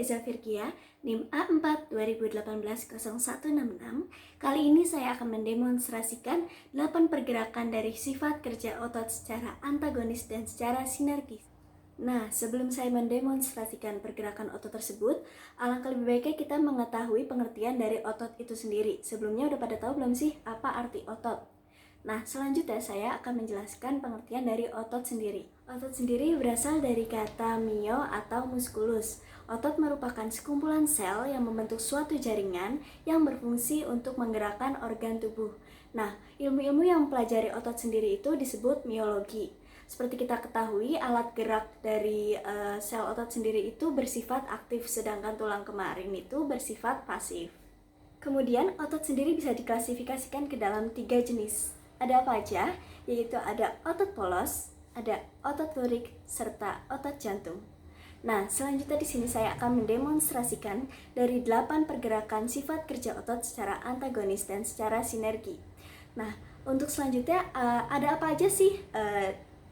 Reza Firkia, NIM A4 2018-0166. Kali ini saya akan mendemonstrasikan 8 pergerakan dari sifat kerja otot secara antagonis dan secara sinergis. Nah, sebelum saya mendemonstrasikan pergerakan otot tersebut, alangkah lebih baiknya kita mengetahui pengertian dari otot itu sendiri. Sebelumnya udah pada tahu belum sih apa arti otot? Nah, selanjutnya saya akan menjelaskan pengertian dari otot sendiri. Otot sendiri berasal dari kata myo atau musculus. Otot merupakan sekumpulan sel yang membentuk suatu jaringan yang berfungsi untuk menggerakkan organ tubuh. Nah, ilmu-ilmu yang mempelajari otot sendiri itu disebut miologi. Seperti kita ketahui, alat gerak dari sel otot sendiri itu bersifat aktif, sedangkan tulang kemarin itu bersifat pasif. Kemudian, otot sendiri bisa diklasifikasikan ke dalam 3 jenis. Ada apa aja? Yaitu ada otot polos, ada otot lurik, serta otot jantung. Nah, selanjutnya di sini saya akan mendemonstrasikan dari 8 pergerakan sifat kerja otot secara antagonis dan secara sinergi. Nah, untuk selanjutnya ada apa aja sih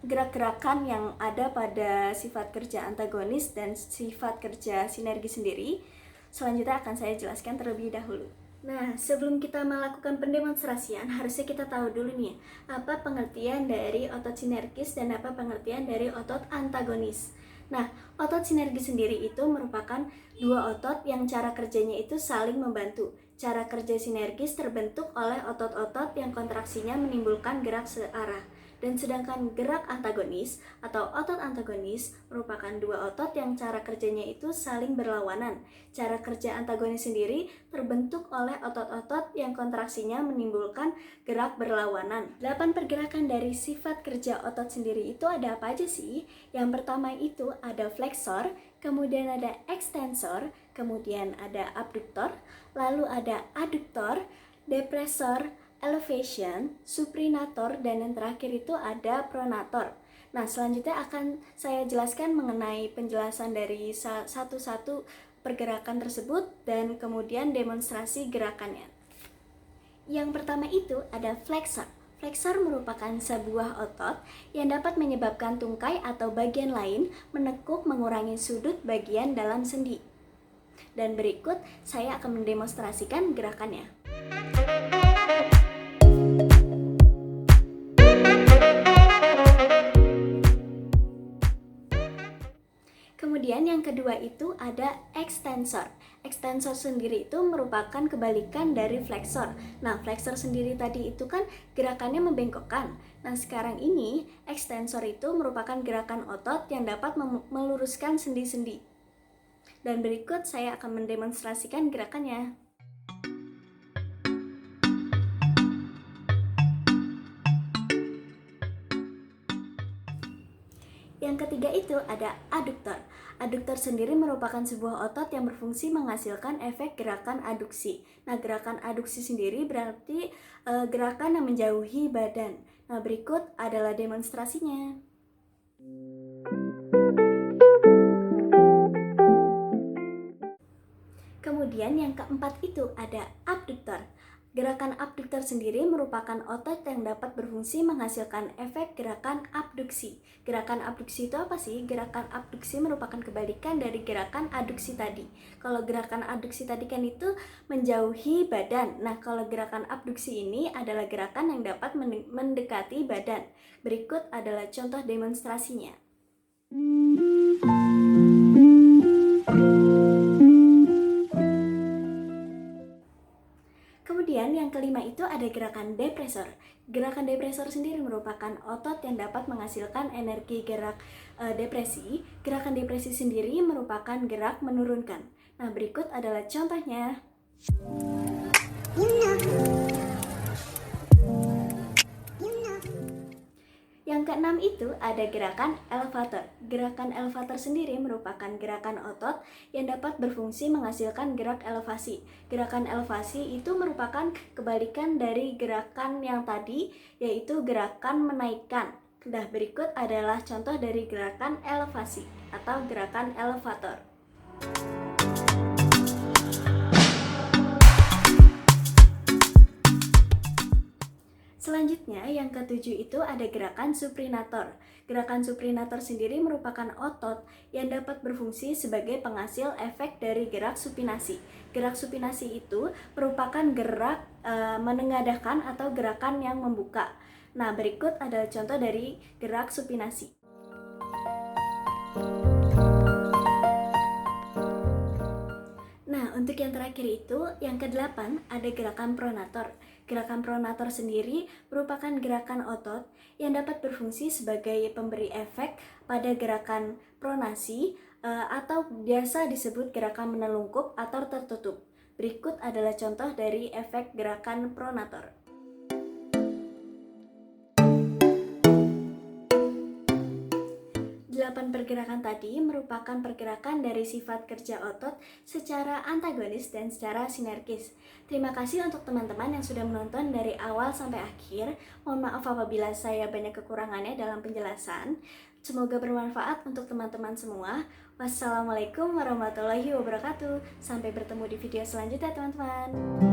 gerak-gerakan yang ada pada sifat kerja antagonis dan sifat kerja sinergi sendiri? Selanjutnya akan saya jelaskan terlebih dahulu. Nah, sebelum kita melakukan pendemonstrasian, harusnya kita tahu dulu nih, apa pengertian dari otot sinergis dan apa pengertian dari otot antagonis. Nah, otot sinergi sendiri itu merupakan dua otot yang cara kerjanya itu saling membantu. Cara kerja sinergis terbentuk oleh otot-otot yang kontraksinya menimbulkan gerak searah. Dan sedangkan gerak antagonis atau otot antagonis merupakan dua otot yang cara kerjanya itu saling berlawanan. Cara kerja antagonis sendiri terbentuk oleh otot-otot yang kontraksinya menimbulkan gerak berlawanan. 8 pergerakan dari sifat kerja otot sendiri itu ada apa aja sih? Yang pertama itu ada flexor, kemudian ada extensor, kemudian ada abduktor, lalu ada aduktor, depressor, elevation, suprinator, dan yang terakhir itu ada pronator. Nah, selanjutnya akan saya jelaskan mengenai penjelasan dari satu-satu pergerakan tersebut dan kemudian demonstrasi gerakannya. Yang pertama itu ada flexor. Flexor merupakan sebuah otot yang dapat menyebabkan tungkai atau bagian lain menekuk mengurangi sudut bagian dalam sendi. Dan berikut saya akan mendemonstrasikan gerakannya. Kemudian yang kedua itu ada extensor. Extensor sendiri itu merupakan kebalikan dari flexor. Nah, flexor sendiri tadi itu kan gerakannya membengkokkan. Nah, sekarang ini extensor itu merupakan gerakan otot yang dapat meluruskan sendi-sendi. Dan berikut saya akan mendemonstrasikan gerakannya. Yang ketiga itu ada aduktor. Aduktor sendiri merupakan sebuah otot yang berfungsi menghasilkan efek gerakan aduksi. Nah, gerakan aduksi sendiri berarti gerakan yang menjauhi badan. Nah, berikut adalah demonstrasinya. Kemudian yang keempat itu ada abduktor. Gerakan abduktor sendiri merupakan otot yang dapat berfungsi menghasilkan efek gerakan abduksi. Gerakan abduksi itu apa sih? Gerakan abduksi merupakan kebalikan dari gerakan aduksi tadi. Kalau gerakan aduksi tadi kan itu menjauhi badan. Nah, kalau gerakan abduksi ini adalah gerakan yang dapat mendekati badan. Berikut adalah contoh demonstrasinya. Kemudian yang kelima itu ada gerakan depressor. Gerakan depressor sendiri merupakan otot yang dapat menghasilkan energi gerak depresi. Gerakan depresi sendiri merupakan gerak menurunkan. Nah, berikut adalah contohnya. Yang keenam itu ada gerakan elevator. Gerakan elevator sendiri merupakan gerakan otot yang dapat berfungsi menghasilkan gerak elevasi. Gerakan elevasi itu merupakan kebalikan dari gerakan yang tadi, yaitu gerakan menaikkan. Nah, berikut adalah contoh dari gerakan elevasi atau gerakan elevator. Selanjutnya Selanjutnya, yang ketujuh itu ada gerakan suprinator. Gerakan suprinator sendiri merupakan otot yang dapat berfungsi sebagai penghasil efek dari gerak supinasi. Gerak supinasi itu merupakan gerak menengadahkan atau gerakan yang membuka. Nah, berikut adalah contoh dari gerak supinasi. Nah, untuk yang terakhir itu, yang kedelapan ada gerakan pronator. Gerakan pronator sendiri merupakan gerakan otot yang dapat berfungsi sebagai pemberi efek pada gerakan pronasi atau biasa disebut gerakan menelungkup atau tertutup. Berikut adalah contoh dari efek gerakan pronator. 8 pergerakan tadi merupakan pergerakan dari sifat kerja otot secara antagonis dan secara sinergis. Terima kasih untuk teman-teman yang sudah menonton dari awal sampai akhir. Mohon maaf apabila saya banyak kekurangannya dalam penjelasan. Semoga bermanfaat untuk teman-teman semua. Wassalamualaikum warahmatullahi wabarakatuh. Sampai bertemu di video selanjutnya, teman-teman.